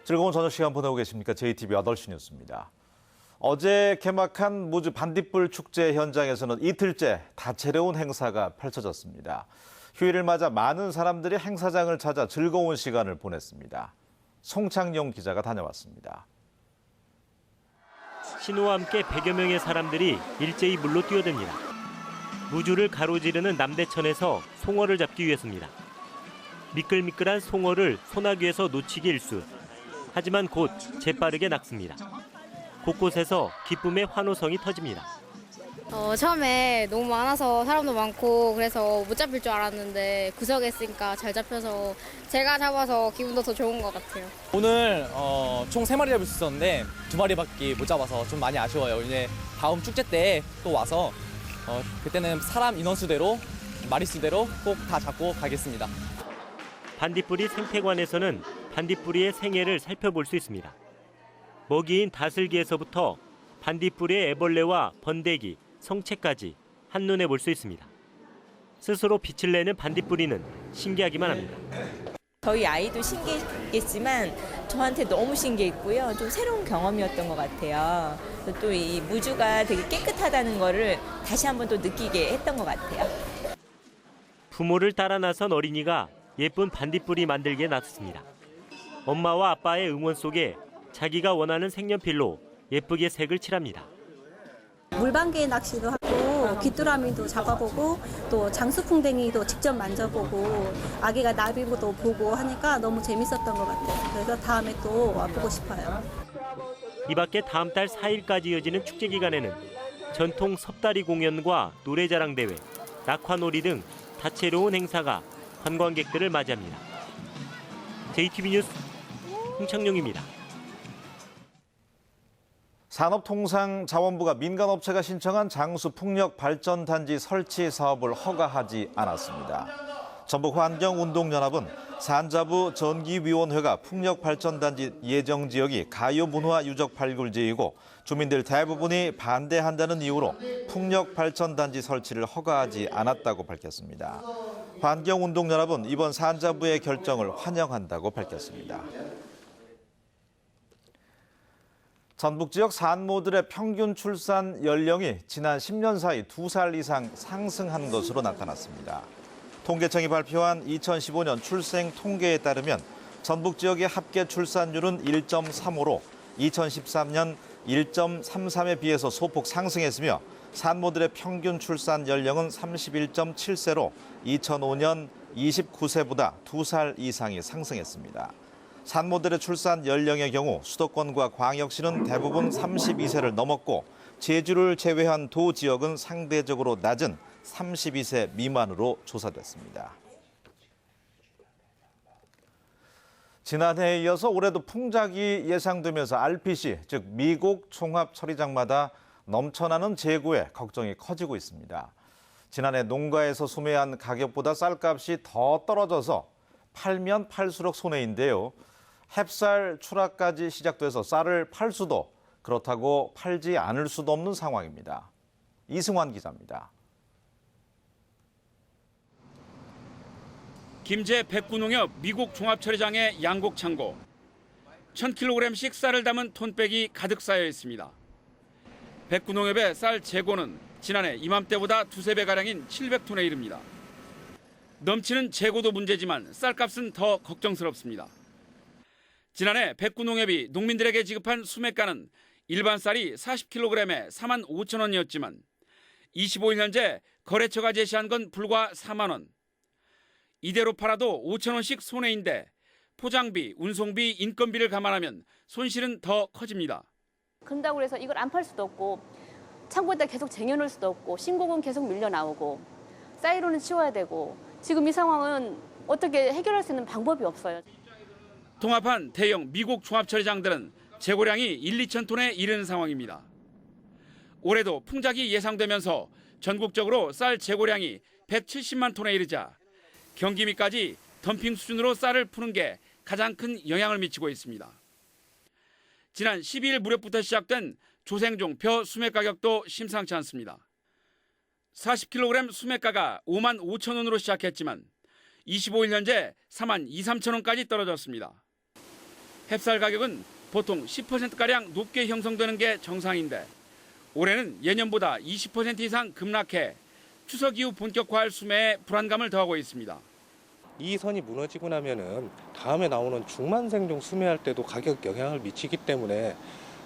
즐거운 저녁 시간 보내고 계십니까? JTBC 8시 뉴스입니다. 어제 개막한 무주 반딧불 축제 현장에서는 이틀째 다채로운 행사가 펼쳐졌습니다. 휴일을 맞아 많은 사람들이 행사장을 찾아 즐거운 시간을 보냈습니다. 송창용 기자가 다녀왔습니다. 신호와 함께 100여 명의 사람들이 일제히 물로 뛰어듭니다. 무주를 가로지르는 남대천에서 송어를 잡기 위해서입니다. 미끌미끌한 송어를 소나기에서 놓치기 일쑤. 하지만 곧 재빠르게 낚습니다. 곳곳에서 기쁨의 환호성이 터집니다. 처음에 너무 많아서 사람도 많고 그래서 못 잡힐 줄 알았는데 구석에 있으니까 잘 잡혀서 제가 잡아서 기분도 더 좋은 것 같아요. 오늘 총 3마리 잡을 수 있었는데 2마리밖에 못 잡아서 좀 많이 아쉬워요. 이제 다음 축제 때 또 와서 그때는 사람 인원수대로 마리수대로 꼭 다 잡고 가겠습니다. 반딧불이 생태관에서는 반딧불이의 생애를 살펴볼 수 있습니다. 먹이인 다슬기에서부터 반딧불이의 애벌레와 번데기, 성체까지 한눈에 볼 수 있습니다. 스스로 빛을 내는 반딧불이는 신기하기만 합니다. 저희 아이도 신기했지만 저한테 너무 신기했고요. 좀 새로운 경험이었던 것 같아요. 또 이 무주가 되게 깨끗하다는 거를 다시 한번 또 느끼게 했던 것 같아요. 부모를 따라 나선 어린이가 예쁜 반딧불이 만들기에 나섰습니다. 엄마와 아빠의 응원 속에 자기가 원하는 색연필로 예쁘게 색을 칠합니다. 물방개 낚시도 하고 귀뚜라미도 잡아보고 또 장수풍뎅이도 직접 만져보고 아기가 나비도 보고 하니까 너무 재밌었던 것 같아요. 그래서 다음에 또 와보고 싶어요. 이 밖에 다음 달 4일까지 이어지는 축제 기간에는 전통 섭다리 공연과 노래자랑 대회, 낙화놀이 등 다채로운 행사가 관광객들을 맞이합니다. JTBC 뉴스 홍창용입니다. 산업통상자원부가 민간업체가 신청한 장수풍력발전단지 설치 사업을 허가하지 않았습니다. 전북환경운동연합은 산자부 전기위원회가 풍력발전단지 예정지역이 가요문화 유적 발굴지이고 주민들 대부분이 반대한다는 이유로 풍력발전단지 설치를 허가하지 않았다고 밝혔습니다. 환경운동연합은 이번 산자부의 결정을 환영한다고 밝혔습니다. 전북 지역 산모들의 평균 출산 연령이 지난 10년 사이 2살 이상 상승한 것으로 나타났습니다. 통계청이 발표한 2015년 출생 통계에 따르면 전북 지역의 합계 출산율은 1.35로 2013년 1.33에 비해서 소폭 상승했으며 산모들의 평균 출산 연령은 31.7세로 2005년 29세보다 2살 이상이 상승했습니다. 산모들의 출산 연령의 경우 수도권과 광역시는 대부분 32세를 넘었고 제주를 제외한 도 지역은 상대적으로 낮은 32세 미만으로 조사됐습니다. 지난해에 이어서 올해도 풍작이 예상되면서 RPC, 즉 미국 종합처리장마다 넘쳐나는 재고에 걱정이 커지고 있습니다. 지난해 농가에서 수매한 가격보다 쌀값이 더 떨어져서 팔면 팔수록 손해인데요. 햅쌀 추락까지 시작돼서 쌀을 팔 수도 그렇다고 팔지 않을 수도 없는 상황입니다. 이승환 기자입니다. 김제 백구농협 미국 종합처리장의 양곡 창고. 1000kg씩 쌀을 담은 톤백이 가득 쌓여 있습니다. 백구농협의 쌀 재고는 지난해 이맘때보다 2~3배가량인 700톤에 이릅니다. 넘치는 재고도 문제지만 쌀값은 더 걱정스럽습니다. 지난해 백구농협이 농민들에게 지급한 수매가는 일반 쌀이 40kg에 45,000원이었지만 25일 현재 거래처가 제시한 건 불과 4만 원. 이대로 팔아도 5,000원씩 손해인데 포장비, 운송비, 인건비를 감안하면 손실은 더 커집니다. 그런다고 해서 이걸 안 팔 수도 없고 창고에다 계속 쟁여놓을 수도 없고 신고금 계속 밀려 나오고 사이로는 치워야 되고 지금 이 상황은 어떻게 해결할 수 있는 방법이 없어요. 통합한 대형 미국 종합처리장들은 재고량이 1~2천 톤에 이르는 상황입니다. 올해도 풍작이 예상되면서 전국적으로 쌀 재고량이 170만 톤에 이르자 경기 미까지 덤핑 수준으로 쌀을 푸는 게 가장 큰 영향을 미치고 있습니다. 지난 12일 무렵부터 시작된 조생종 벼 수매 가격도 심상치 않습니다. 40kg 수매가가 55,000원으로 시작했지만 25일 현재 42~43,000원까지 떨어졌습니다. 햅쌀 가격은 보통 10%가량 높게 형성되는 게 정상인데 올해는 예년보다 20% 이상 급락해 추석 이후 본격화할 수매에 불안감을 더하고 있습니다. 이 선이 무너지고 나면은 다음에 나오는 중만생종 수매할 때도 가격 영향을 미치기 때문에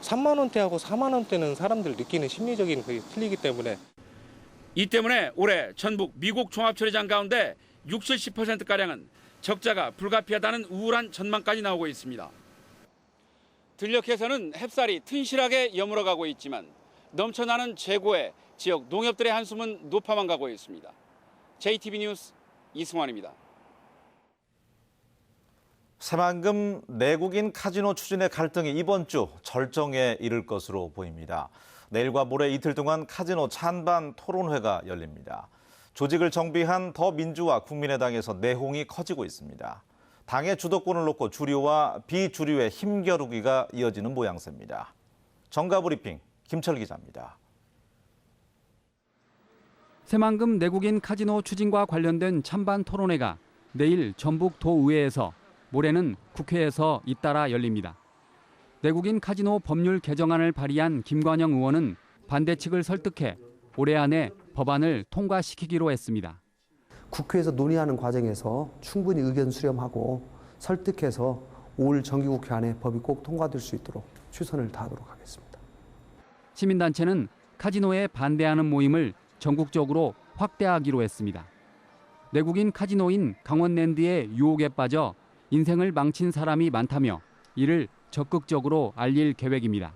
3만 원대하고 4만 원대는 사람들 느끼는 심리적인 그게 틀리기 때문에 이 때문에 올해 전북 미곡 종합처리장 가운데 60~70%가량은 적자가 불가피하다는 우울한 전망까지 나오고 있습니다. 들녘에서는 햅쌀이 튼실하게 여물어가고 있지만 넘쳐나는 재고에 지역 농협들의 한숨은 높아만 가고 있습니다. JTB 뉴스 이승환입니다. 새만금 내국인 카지노 추진의 갈등이 이번 주 절정에 이를 것으로 보입니다. 내일과 모레 이틀 동안 카지노 찬반 토론회가 열립니다. 조직을 정비한 더민주와 국민의당에서 내홍이 커지고 있습니다. 당의 주도권을 놓고 주류와 비주류의 힘겨루기가 이어지는 모양새입니다. 정가브리핑 김철 기자입니다. 새만금 내국인 카지노 추진과 관련된 찬반 토론회가 내일 전북 도의회에서, 모레는 국회에서 잇따라 열립니다. 내국인 카지노 법률 개정안을 발의한 김관영 의원은 반대 측을 설득해 올해 안에 법안을 통과시키기로 했습니다. 국회에서 논의하는 과정에서 충분히 의견 수렴하고 설득해서 올 정기국회 안에 법이 꼭 통과될 수 있도록 최선을 다하도록 하겠습니다. 시민단체는 카지노에 반대하는 모임을 전국적으로 확대하기로 했습니다. 내국인 카지노인 강원랜드의 유혹에 빠져 인생을 망친 사람이 많다며 이를 적극적으로 알릴 계획입니다.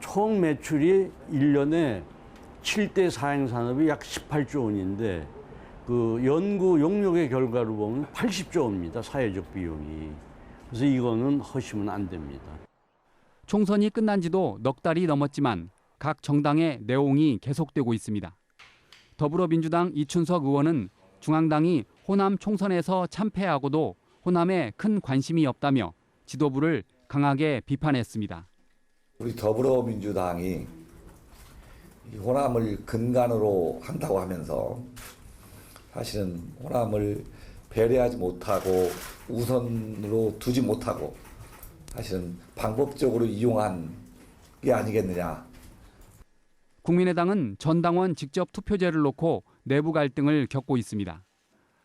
총 매출이 1년에 7대 사행산업이 약 18조 원인데 그 연구 용역의 결과로 보면 80조 원입니다. 사회적 비용이. 그래서 이거는 허시면 안 됩니다. 총선이 끝난 지도 넉 달이 넘었지만 각 정당의 내홍이 계속되고 있습니다. 더불어민주당 이춘석 의원은 중앙당이 호남 총선에서 참패하고도 호남에 큰 관심이 없다며 지도부를 강하게 비판했습니다. 우리 더불어민주당이 호남을 근간으로 한다고 하면서 사실은 호남을 배려하지 못하고 우선으로 두지 못하고 사실은 방법적으로 이용한 게 아니겠느냐. 국민의당은 전당원 직접 투표제를 놓고 내부 갈등을 겪고 있습니다.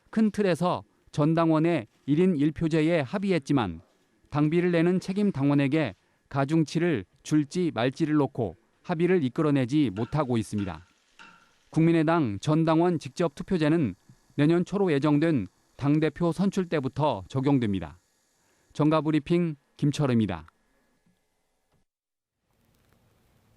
큰 틀에서 전당원의 1인 1표제에 합의했지만 당비를 내는 책임 당원에게 가중치를 줄지 말지를 놓고 합의를 이끌어내지 못하고 있습니다. 국민의당 전당원 직접 투표제는 내년 초로 예정된 당대표 선출 때부터 적용됩니다. 정가브리핑 김철입니다.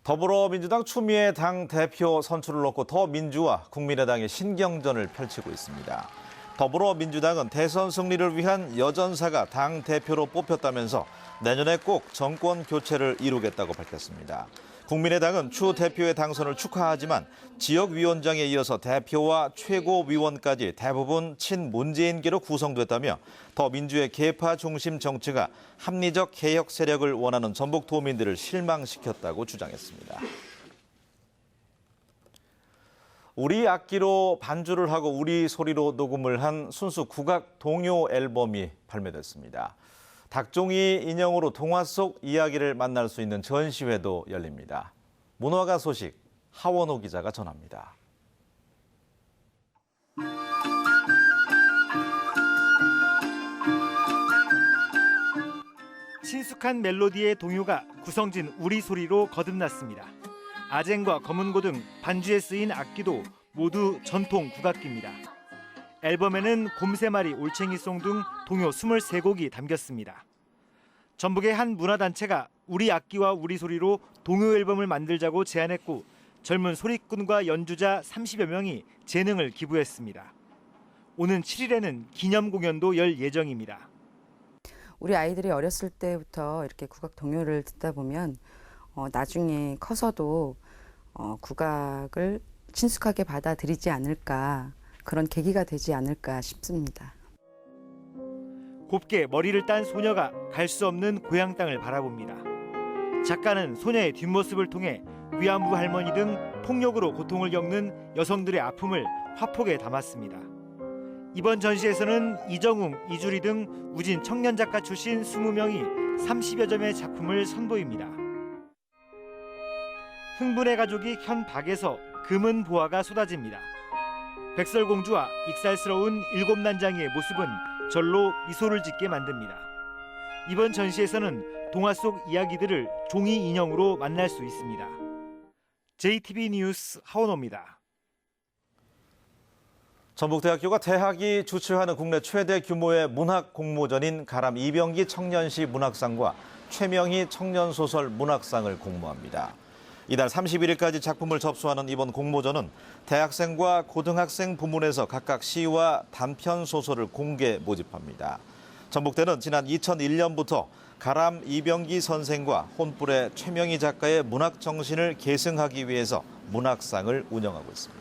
더불어민주당 추미애 당대표 선출을 놓고 더민주와 국민의당이 신경전을 펼치고 있습니다. 더불어민주당은 대선 승리를 위한 여전사가 당대표로 뽑혔다면서 내년에 꼭 정권 교체를 이루겠다고 밝혔습니다. 국민의당은 추 대표의 당선을 축하하지만 지역위원장에 이어서 대표와 최고위원까지 대부분 친문재인계로 구성됐다며 더민주의 계파 중심 정치가 합리적 개혁 세력을 원하는 전북 도민들을 실망시켰다고 주장했습니다. 우리 악기로 반주를 하고 우리 소리로 녹음을 한 순수 국악 동요 앨범이 발매됐습니다. 닭종이 인형으로 동화 속 이야기를 만날 수 있는 전시회도 열립니다. 문화가 소식 하원호 기자가 전합니다. 친숙한 멜로디의 동요가 구성진 우리 소리로 거듭났습니다. 아쟁과 검은고 등 반주에 쓰인 악기도 모두 전통 국악기입니다. 앨범에는 곰새마리, 올챙이송 등 동요 23곡이 담겼습니다. 전북의 한 문화단체가 우리 악기와 우리 소리로 동요 앨범을 만들자고 제안했고 젊은 소리꾼과 연주자 30여 명이 재능을 기부했습니다. 오는 7일에는 기념 공연도 열 예정입니다. 우리 아이들이 어렸을 때부터 이렇게 국악 동요를 듣다 보면 나중에 커서도 국악을 친숙하게 받아들이지 않을까, 그런 계기가 되지 않을까 싶습니다. 곱게 머리를 딴 소녀가 갈 수 없는 고향 땅을 바라봅니다. 작가는 소녀의 뒷모습을 통해 위안부 할머니 등 폭력으로 고통을 겪는 여성들의 아픔을 화폭에 담았습니다. 이번 전시에서는 이정웅, 이주리 등 우진 청년 작가 출신 20명이 30여 점의 작품을 선보입니다. 흥분의 가족이 현 박에서 금은 보화가 쏟아집니다. 백설공주와 익살스러운 일곱 난장이의 모습은 절로 미소를 짓게 만듭니다. 이번 전시에서는 동화 속 이야기들을 종이 인형으로 만날 수 있습니다. JTB 뉴스 하원호입니다. 전북대학교가 대학이 주최하는 국내 최대 규모의 문학 공모전인 가람 이병기 청년시 문학상과 최명희 청년소설 문학상을 공모합니다. 이달 31일까지 작품을 접수하는 이번 공모전은 대학생과 고등학생 부문에서 각각 시와 단편 소설을 공개 모집합니다. 전북대는 지난 2001년부터 가람 이병기 선생과 혼불의 최명희 작가의 문학 정신을 계승하기 위해서 문학상을 운영하고 있습니다.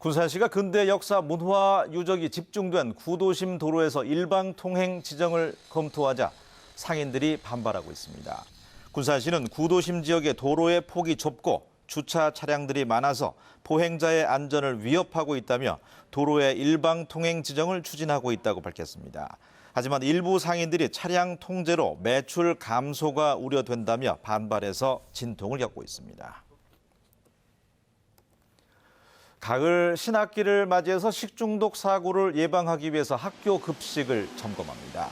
군산시가 근대 역사 문화 유적이 집중된 구도심 도로에서 일방 통행 지정을 검토하자 상인들이 반발하고 있습니다. 군산시는 구도심 지역의 도로의 폭이 좁고 주차 차량들이 많아서 보행자의 안전을 위협하고 있다며 도로의 일방 통행 지정을 추진하고 있다고 밝혔습니다. 하지만 일부 상인들이 차량 통제로 매출 감소가 우려된다며 반발해서 진통을 겪고 있습니다. 가을 신학기를 맞이해서 식중독 사고를 예방하기 위해서 학교 급식을 점검합니다.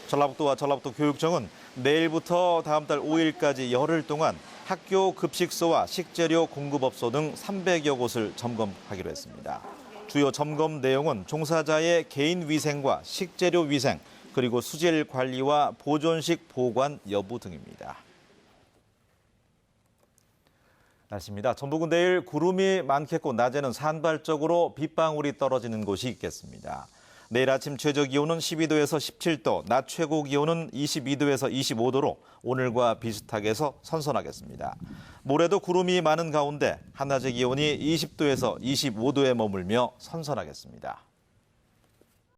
전라북도와 전라북도 교육청은 내일부터 다음 달 5일까지 열흘 동안 학교 급식소와 식재료 공급업소 등 300여 곳을 점검하기로 했습니다. 주요 점검 내용은 종사자의 개인 위생과 식재료 위생, 그리고 수질 관리와 보존식 보관 여부 등입니다. 날씨입니다. 전북은 내일 구름이 많겠고 낮에는 산발적으로 빗방울이 떨어지는 곳이 있겠습니다. 내일 아침 최저 기온은 12도에서 17도, 낮 최고 기온은 22도에서 25도로 오늘과 비슷하게 해서 선선하겠습니다. 모레도 구름이 많은 가운데 한낮의 기온이 20도에서 25도에 머물며 선선하겠습니다.